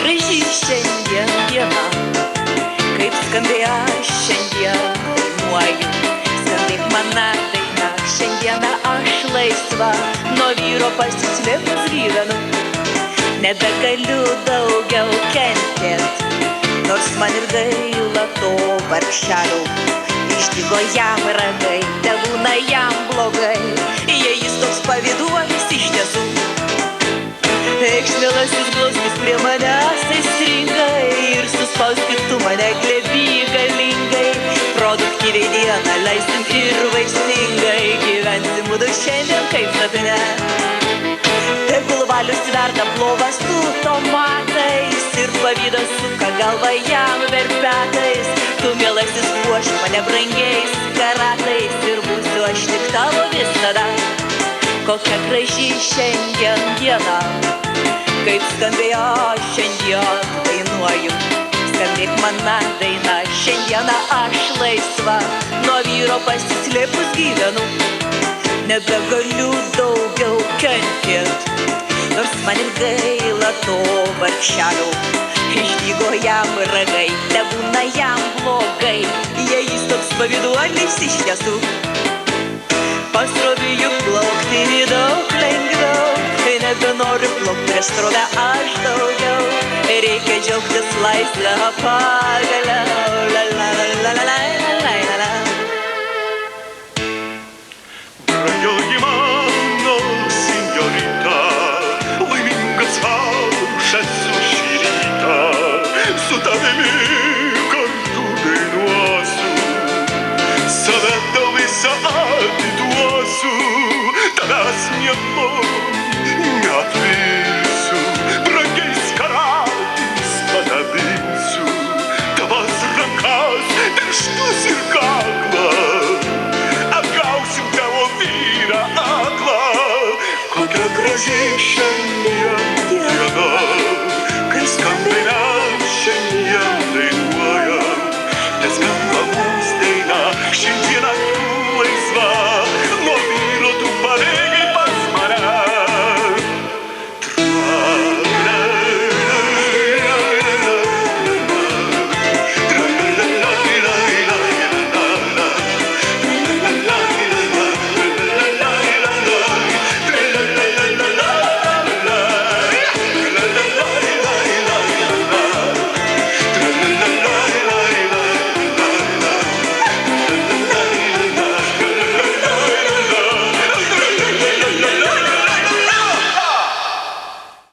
graži šiandien diena, kaip skambėjo šiandien dainuoju. Skambėk mano daina, šiandieną aš laisva, nuo vyro pasislėpus gyvenu. Nebegaliu daugiau kentėt, nors man ir gaila to vargšelio. Išdygo jam ragai, tebūna jam blogai, jei jis toks pavyduolis iš tiesų. Eikš, mielasis, glauskis prie manęs aistringai ir suspauskit tu mane glėby galingai. Produktyviai dieną leisim ir vaisingai, gyvensim mudu šiandien kaip sapne. Tegul valius verda plovas su tomatais ir pavydas suka galva jam verpetais. Tu, mielasis, puoš mane brangiais karatais ir būsiu aš tik tavo visada. Kokia graži šiandien diena, kaip skambėjo šiandien dainuoju. Skambėk mano daina, šiandieną aš laisva, nuo vyro pasislėpus gyvenu. Nebegaliu daugiau kentėt, nors man ir gaila to vargšelio. Išdygo jam ragai, tebūna jam blogai, jei jis toks pavyduolis iš tiesų. Pasroviui juk plaukti daug lengviau, kai nebenoriu plaukti prieš srovę aš daugiau. Reikia džiaugtis laisvę pagaliau, la la la la la la.